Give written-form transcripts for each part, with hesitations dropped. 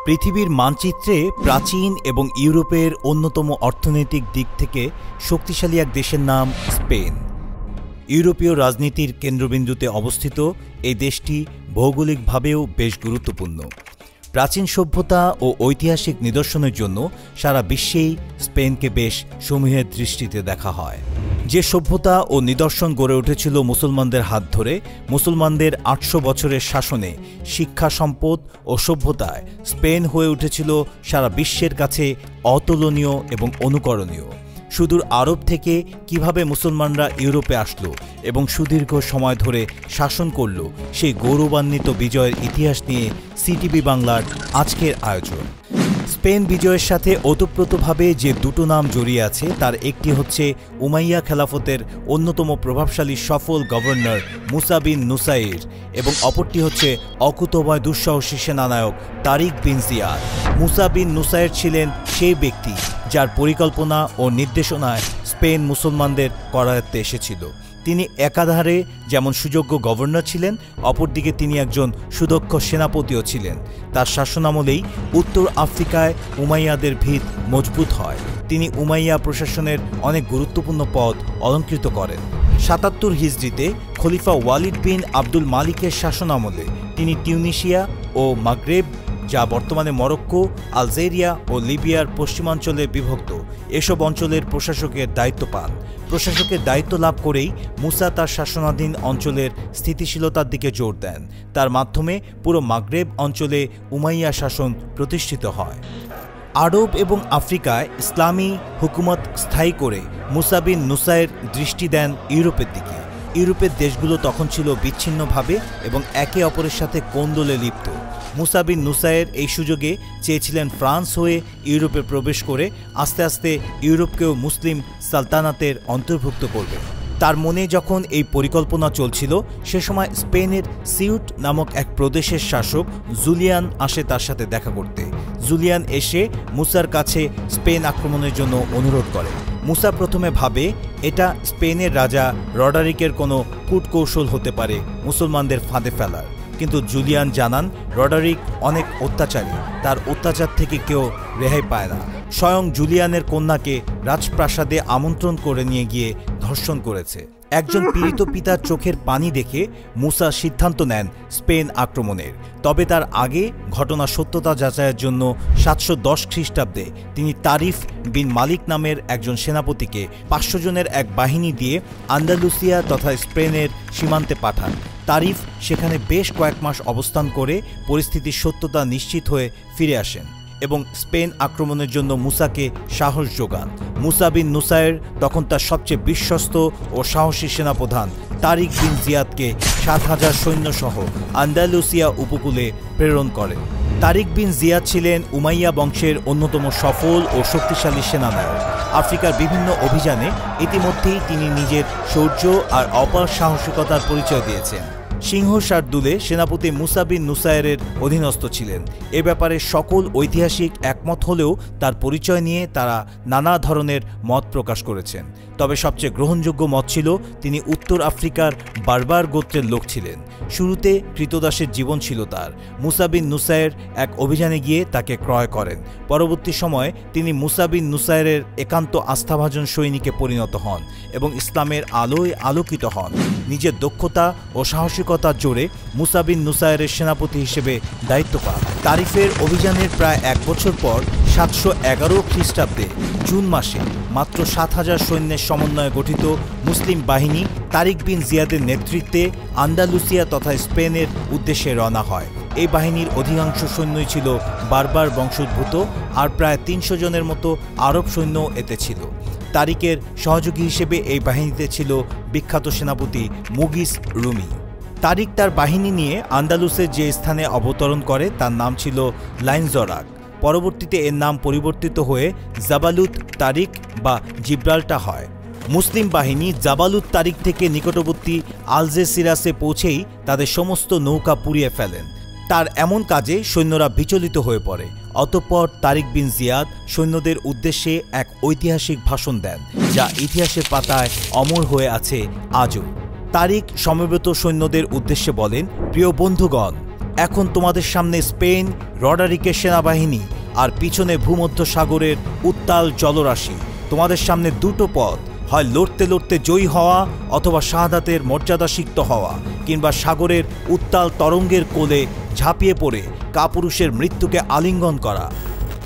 পৃথিবীর মানচিত্রে প্রাচীন এবং ইউরোপের অন্যতম অর্থনৈতিক দিক থেকে শক্তিশালী এক দেশের নাম স্পেন। ইউরোপীয় রাজনীতির কেন্দ্রবিন্দুতে অবস্থিত এই দেশটি ভৌগোলিকভাবেও বেশ গুরুত্বপূর্ণ। প্রাচীন সভ্যতা ও ঐতিহাসিক নিদর্শনের জন্য সারা বিশ্বেই স্পেনকে বেশ সমীহের দৃষ্টিতে দেখা হয়। যে সভ্যতা ও নিদর্শন গড়ে উঠেছিল মুসলমানদের হাত ধরে, মুসলমানদের ৮০০ বছরের শাসনে, শিক্ষা, সম্পদ ও সভ্যতায় স্পেন হয়ে উঠেছিল সারা বিশ্বের কাছে অতুলনীয় এবং অনুকরণীয়। সুদূর আরব থেকে কিভাবে মুসলমানরা ইউরোপে আসলো এবং সুদীর্ঘ সময় ধরে শাসন করল, সেই গৌরবান্বিত বিজয়ের ইতিহাস নিয়ে সিটিভি বাংলার আজকের আয়োজন। স্পেন বিজয়ের সাথে ওতপ্রোতভাবে যে দুটো নাম জড়িয়ে আছে তার একটি হচ্ছে উমাইয়া খেলাফতের অন্যতম প্রভাবশালী সফল গভর্নর মুসা বিন নুসাইর এবং অপরটি হচ্ছে অকুতোভয় দুঃসাহসী সেনানায়ক তারিক বিন জিয়াদ। মুসা বিন নুসাইর ছিলেন সেই ব্যক্তি যার পরিকল্পনা ও নির্দেশনায় স্পেন মুসলমানদের করায়ত্তে এসেছিল। তিনি একাধারে যেমন সুযোগ্য গভর্নর ছিলেন, অপরদিকে তিনি একজন সুদক্ষ সেনাপতিও ছিলেন। তার শাসনামলেই উত্তর আফ্রিকায় উমাইয়াদের ভিত মজবুত হয়। তিনি উমাইয়া প্রশাসনের অনেক গুরুত্বপূর্ণ পদ অলঙ্কৃত করেন। ৭৭ হিজরিতে খলিফা ওয়ালিদ বিন আব্দুল মালিকের শাসনামলে তিনি তিউনিসিয়া ও মাগরেব, যা বর্তমানে মরক্কো, আলজেরিয়া ও লিবিয়ার পশ্চিমাঞ্চলে বিভক্ত, এসব অঞ্চলের প্রশাসকের দায়িত্ব পান। প্রশাসকের দায়িত্ব লাভ করেই মুসা তার শাসনাধীন অঞ্চলের স্থিতিশীলতার দিকে জোর দেন। তার মাধ্যমে পুরো মাগরেব অঞ্চলে উমাইয়া শাসন প্রতিষ্ঠিত হয়। আরব এবং আফ্রিকায় ইসলামী হুকুমত স্থায়ী করে মুসা বিন নুসাইর দৃষ্টি দেন ইউরোপের দিকে। ইউরোপের দেশগুলো তখন ছিল বিচ্ছিন্নভাবে এবং একে অপরের সাথে কোন্দলে লিপ্ত। মুসা বিন নুসাইর এই সুযোগে চেয়েছিলেন ফ্রান্স হয়ে ইউরোপে প্রবেশ করে আস্তে আস্তে ইউরোপকেও মুসলিম সালতানাতের অন্তর্ভুক্ত করবে। তার মনে যখন এই পরিকল্পনা চলছিল, সে সময় স্পেনের সিউট নামক এক প্রদেশের শাসক জুলিয়ান আসে তার সাথে দেখা করতে। জুলিয়ান এসে মুসার কাছে স্পেন আক্রমণের জন্য অনুরোধ করে। মুসা প্রথমে ভাবে এটা স্পেনের রাজা রডারিকের কোনো কূটকৌশল হতে পারে মুসলমানদের ফাঁদে ফেলার, কিন্তু জুলিয়ান জানান রডারিক অনেক অত্যাচারী, তার অত্যাচার থেকে কেউ রেহাই পায় না। স্বয়ং জুলিয়ানের কন্যাকে রাজপ্রাসাদে আমন্ত্রণ করে নিয়ে গিয়ে ধর্ষণ করেছে। একজন পীড়িত পিতার চোখের পানি দেখে মুসা সিদ্ধান্ত নেন স্পেন আক্রমণের। তবে তার আগে ঘটনা সত্যতা যাচাইয়ের জন্য ৭১০ খ্রিস্টাব্দে তিনি তারিফ বিন মালিক নামের একজন সেনাপতিকে ৫০০ জনের এক বাহিনী দিয়ে আন্দালুসিয়া তথা স্পেনের সীমান্তে পাঠান। তারিফ সেখানে বেশ কয়েক মাস অবস্থান করে পরিস্থিতির সত্যতা নিশ্চিত হয়ে ফিরে আসেন এবং স্পেন আক্রমণের জন্য মুসাকে সাহস যোগান। মুসা বিন নুসাইর তখন তার সবচেয়ে বিশ্বস্ত ও সাহসী সেনাপ্রধান তারিক বিন জিয়াদকে ৭,০০০ সৈন্যসহ আন্দালুসিয়া উপকূলে প্রেরণ করেন। তারিক বিন জিয়াদ ছিলেন উমাইয়া বংশের অন্যতম সফল ও শক্তিশালী সেনানায়ক। আফ্রিকার বিভিন্ন অভিযানে ইতিমধ্যেই তিনি নিজের শৌর্য আর অপার সাহসিকতার পরিচয় দিয়েছেন। সিংহ শার্দুলে সেনাপতি মুসা বিন নুসাইরের অধীনস্থ ছিলেন। এ ব্যাপারে সকল ঐতিহাসিক একমত হলেও তার পরিচয় নিয়ে তারা নানা ধরনের মত প্রকাশ করেছেন। তবে সবচেয়ে গ্রহণযোগ্য মত ছিল তিনি উত্তর আফ্রিকার বারবার গোত্রের লোক ছিলেন। শুরুতে কৃতদাসের জীবন ছিল তার। মুসা বিন নুসাইর এক অভিযানে গিয়ে তাকে ক্রয় করেন। পরবর্তী সময়ে তিনি মুসা বিন নুসাইরের একান্ত আস্থাভাজন সৈনিকে পরিণত হন এবং ইসলামের আলোয় আলোকিত হন। নিজের দক্ষতা ও সাহসিকতার জোরে মুসা বিন নুসাইরের সেনাপতি হিসেবে দায়িত্ব পান। তারিফের অভিযানের প্রায় এক বছর পর ৭১১ খ্রিস্টাব্দে জুন মাসে মাত্র ৭,০০০ সৈন্যের সমন্বয়ে গঠিত মুসলিম বাহিনী তারিক বিন জিয়াদের নেতৃত্বে আন্দালুসিয়া তথা স্পেনের উদ্দেশ্যে রওনা হয়। এই বাহিনীর অধিকাংশ সৈন্যই ছিল বারবার বংশোদ্ভূত, আর প্রায় ৩০০ জনের মতো আরব সৈন্য এতে ছিল। তারিকের সহযোগী হিসেবে এই বাহিনীতে ছিল বিখ্যাত সেনাপতি মুগিস রুমি। তারিক তার বাহিনী নিয়ে আন্দালুসের যে স্থানে অবতরণ করে তার নাম ছিল লাইনজরাক। পরবর্তীতে এর নাম পরিবর্তিত হয়ে জাবালুত তারিক বা জিব্রাল্টার হয়। মুসলিম বাহিনী জাবালুত তারিক থেকে নিকটবর্তী আলজেসিরাসে পৌঁছেই তাদের সমস্ত নৌকা পুড়িয়ে ফেলেন। তার এমন কাজে সৈন্যরা বিচলিত হয়ে পড়ে। অতঃপর তারিক বিন জিয়াদ সৈন্যদের উদ্দেশ্যে এক ঐতিহাসিক ভাষণ দেন, যা ইতিহাসের পাতায় অমর হয়ে আছে আজও। তারিক সমবেত সৈন্যদের উদ্দেশ্যে বলেন, প্রিয় বন্ধুগণ, এখন তোমাদের সামনে স্পেন, রডারিকের সেনাবাহিনী আর পিছনে ভূমধ্য সাগরের উত্তাল জলরাশি। তোমাদের সামনে দুটো পথ, হয় লড়তে লড়তে জয়ী হওয়া অথবা শাহাদাতের মর্যাদাসিক্ত হওয়া, কিংবা সাগরের উত্তাল তরঙ্গের কোলে ঝাঁপিয়ে পড়ে কাপুরুষের মৃত্যুকে আলিঙ্গন করা।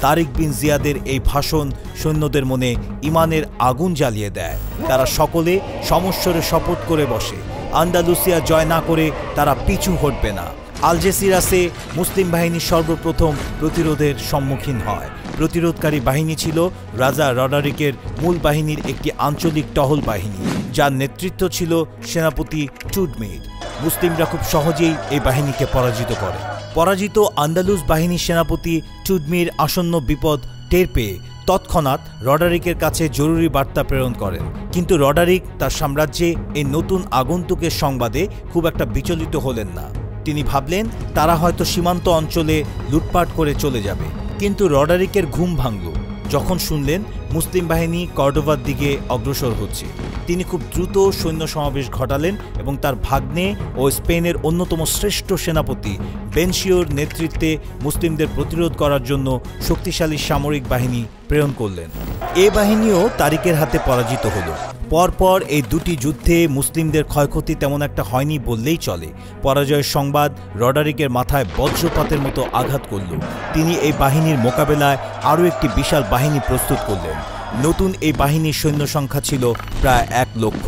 তারিক বিন জিয়াদের এই ভাষণ সৈন্যদের মনে ইমানের আগুন জ্বালিয়ে দেয়। তারা সকলে সমস্বরে শপথ করে বসে, আন্দালুসিয়া জয় না করে তারা পিছু হটবে না। আলজেসিরাসে মুসলিম বাহিনী সর্বপ্রথম প্রতিরোধের সম্মুখীন হয়। প্রতিরোধকারী বাহিনী ছিল রাজা রডারিকের মূল বাহিনীর একটি আঞ্চলিক টহল বাহিনী, যার নেতৃত্ব ছিল সেনাপতি টুডমির। মুসলিমরা খুব সহজেই এই বাহিনীকে পরাজিত করে। পরাজিত আন্দালুস বাহিনীর সেনাপতি টুডমির আসন্ন বিপদ টের পেয়ে তৎক্ষণাৎ রডারিকের কাছে জরুরি বার্তা প্রেরণ করেন। কিন্তু রডারিক তার সাম্রাজ্যে এই নতুন আগন্তুকের সংবাদে খুব একটা বিচলিত হলেন না। তিনি ভাবলেন তারা হয়তো সীমান্ত অঞ্চলে লুটপাট করে চলে যাবে। কিন্তু রডারিকের ঘুম ভাঙল যখন শুনলেন মুসলিম বাহিনী কর্ডোভার দিকে অগ্রসর হচ্ছে। তিনি খুব দ্রুত সৈন্য সমাবেশ ঘটালেন এবং তার ভাগ্নে ও স্পেনের অন্যতম শ্রেষ্ঠ সেনাপতি বেনশিওর নেতৃত্বে মুসলিমদের প্রতিরোধ করার জন্য শক্তিশালী সামরিক বাহিনী প্রেরণ করলেন। এ বাহিনীও তারিকের হাতে পরাজিত হল। পরপর এই দুটি যুদ্ধে মুসলিমদের ক্ষয়ক্ষতি তেমন একটা হয়নি বললেই চলে। পরাজয়ের সংবাদ রডারিকের মাথায় বজ্রপাতের মতো আঘাত করল। তিনি এই বাহিনীর মোকাবেলায় আরও একটি বিশাল বাহিনী প্রস্তুত করলেন। নতুন এই বাহিনীর সৈন্য সংখ্যা ছিল প্রায় 1 লক্ষ।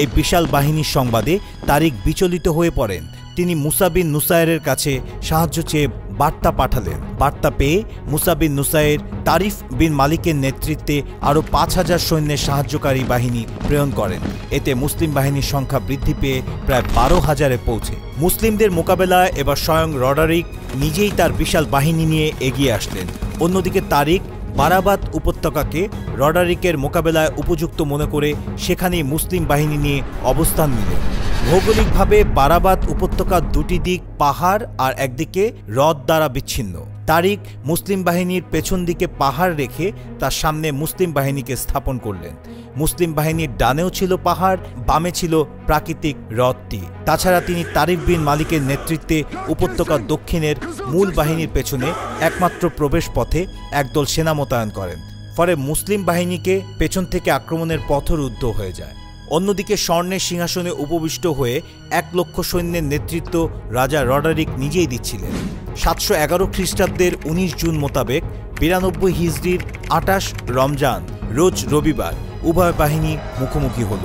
এই বিশাল বাহিনীর সংবাদে তারিক বিচলিত হয়ে পড়েন। তিনি মুসা বিন নুসাইরের কাছে সাহায্য চেয়ে বার্তা পাঠালেন। বার্তা পেয়ে মুসা বিন নুসাইর তারিফ বিন মালিকের নেতৃত্বে আরও 5000 সৈন্যের সাহায্যকারী বাহিনী প্রেরণ করেন। এতে মুসলিম বাহিনীর সংখ্যা বৃদ্ধি পেয়ে প্রায় 12,000-এ পৌঁছে। মুসলিমদের মোকাবেলায় এবার স্বয়ং রডারিক নিজেই তার বিশাল বাহিনী নিয়ে এগিয়ে আসলেন। অন্যদিকে তারিক বারাবাত উপত্যকাকে রডারিকের মোকাবেলায় উপযুক্ত মনে করে সেখানেই মুসলিম বাহিনী নিয়ে অবস্থান নিলেন। ভৌগোলিকভাবে বারাবাত উপত্যকার দুটি দিক পাহাড় আর একদিকে হ্রদ দ্বারা বিচ্ছিন্ন। তারিক মুসলিম বাহিনীর পেছন দিকে পাহাড় রেখে তার সামনে মুসলিম বাহিনীকে স্থাপন করলেন। মুসলিম বাহিনীর ডানেও ছিল পাহাড়, বামে ছিল প্রাকৃতিক হ্রদটি। তাছাড়া তিনি তারিক বিন মালিকের নেতৃত্বে উপত্যকার দক্ষিণের মূল বাহিনীর পেছনে একমাত্র প্রবেশ পথে একদল সেনা মোতায়েন করেন। ফলে মুসলিম বাহিনীকে পেছন থেকে আক্রমণের পথরুদ্ধ হয়ে যায়। অন্যদিকে স্বর্ণের সিংহাসনে উপবিষ্ট হয়ে 1 লক্ষ সৈন্যের নেতৃত্ব রাজা রডারিক নিজেই দিচ্ছিলেন। 711 খ্রিস্টাব্দের 19 জুন মোতাবেক 92 হিজরির 28 রমজান রোজ রবিবার উভয় বাহিনী মুখোমুখি হল।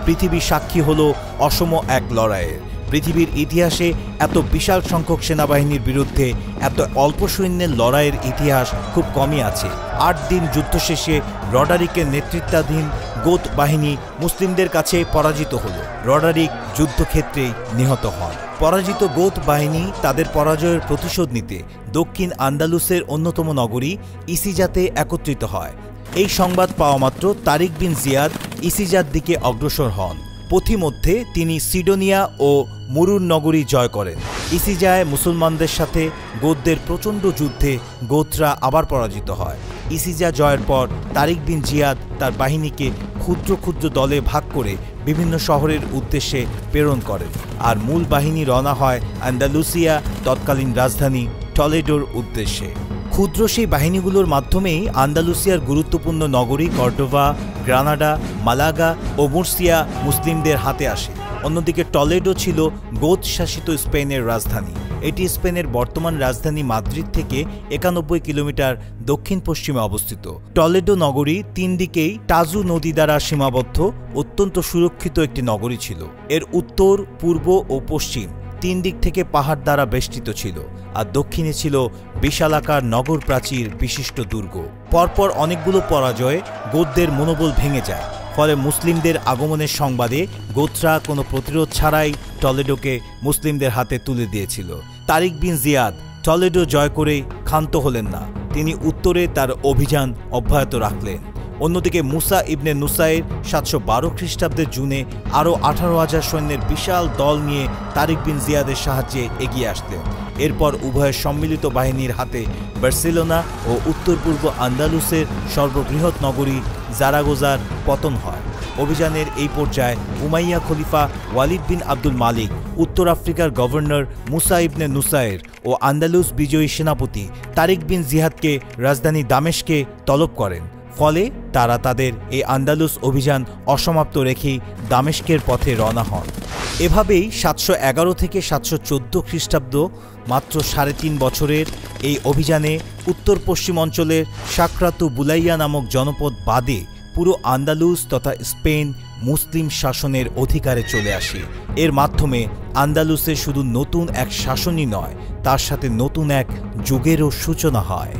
পৃথিবী সাক্ষী হল অসম এক লড়াইয়ের। পৃথিবীর ইতিহাসে এত বিশাল সংখ্যক সেনাবাহিনীর বিরুদ্ধে এত অল্প সৈন্যের লড়াইয়ের ইতিহাস খুব কমই আছে। 8 দিন যুদ্ধ শেষে রডারিকের নেতৃত্বাধীন গোত বাহিনী মুসলিমদের কাছে পরাজিত হল। রডারিক যুদ্ধক্ষেত্রেই নিহত হন। পরাজিত গোত বাহিনী তাদের পরাজয়ের প্রতিশোধ নিতে দক্ষিণ আন্দালুসের অন্যতম নগরী ইসিজাতে একত্রিত হয়। এই সংবাদ পাওয়া মাত্র তারিক বিন জিয়াদ ইসিজার দিকে অগ্রসর হন। পথিমধ্যে তিনি সিডোনিয়া ও মুরুর নগরী জয় করেন। ইসিজায় মুসলমানদের সাথে গোতদের প্রচণ্ড যুদ্ধে গোতরা আবার পরাজিত হয়। ইসিজা জয়ের পর তারিক বিন জিয়াদ তার বাহিনীকে ক্ষুদ্র ক্ষুদ্র দলে ভাগ করে বিভিন্ন শহরের উদ্দেশ্যে প্রেরণ করেন। আর মূল বাহিনী রওনা হয় আন্দালুসিয়া তৎকালীন রাজধানী টলেডোর উদ্দেশ্যে। ক্ষুদ্র সেই বাহিনীগুলোর মাধ্যমেই আন্দালুসিয়ার গুরুত্বপূর্ণ নগরী কর্ডোভা, গ্রানাডা, মালাগা ও মুরসিয়া মুসলিমদের হাতে আসে। অন্যদিকে টলেডো ছিল গোত শাসিত স্পেনের রাজধানী। এটি স্পেনের বর্তমান রাজধানী মাদ্রিদ থেকে 91 কিলোমিটার দক্ষিণ পশ্চিমে অবস্থিত। টলেডো নগরী 3 দিকেই টাজু নদী দ্বারা সীমাবদ্ধ অত্যন্ত সুরক্ষিত একটি নগরী ছিল। এর উত্তর, পূর্ব ও পশ্চিম 3 দিক থেকে পাহাড় দ্বারা বেষ্টিত ছিল, আর দক্ষিণে ছিল বিশালাকার নগর প্রাচীর বিশিষ্ট দুর্গ। পরপর অনেকগুলো পরাজয়ে গোতদের মনোবল ভেঙে যায়। ফলে মুসলিমদের আগমনের সংবাদে গোত্রা কোনো প্রতিরোধ ছাড়াই টলেডোকে মুসলিমদের হাতে তুলে দিয়েছিল। তারিক বিন জিয়াদ টলেডো জয় করে ক্ষান্ত হলেন না। তিনি উত্তরে তার অভিযান অব্যাহত রাখলেন। অন্যদিকে মুসা ইবনে নুসাইর 712 খ্রিস্টাব্দের জুনে আরও 18,000 সৈন্যের বিশাল দল নিয়ে তারিক বিন জিয়াদের সাহায্যে এগিয়ে আসলেন। এরপর উভয়ের সম্মিলিত বাহিনীর হাতে বার্সেলোনা ও উত্তর পূর্ব আন্দালুসের সর্ববৃহৎ নগরী জারাগোজার পতন হয়। অভিযানের এই পর্যায়ে উমাইয়া খলিফা ওয়ালিদ বিন আব্দুল মালিক, উত্তর আফ্রিকার গভর্নর মুসা ইবনে নুসায়ের ও আন্দালুস বিজয়ী সেনাপতি তারিক বিন জিহাদকে রাজধানী দামেস্কে তলব করেন। ফলে তারা তাদের এই আন্দালুস অভিযান অসমাপ্ত রেখেই দামেস্কের পথে রওনা হন। এভাবেই 711 থেকে 714 খ্রিস্টাব্দ মাত্র 3.5 বছরের এই অভিযানে উত্তর পশ্চিম অঞ্চলের সাকরাতু বুলাইয়া নামক জনপদ বাদে পুরো আন্দালুস তথা স্পেন মুসলিম শাসনের অধিকারে চলে আসে। এর মাধ্যমে আন্দালুসে শুধু নতুন এক শাসনই নয়, তার সাথে নতুন এক যুগেরও সূচনা হয়।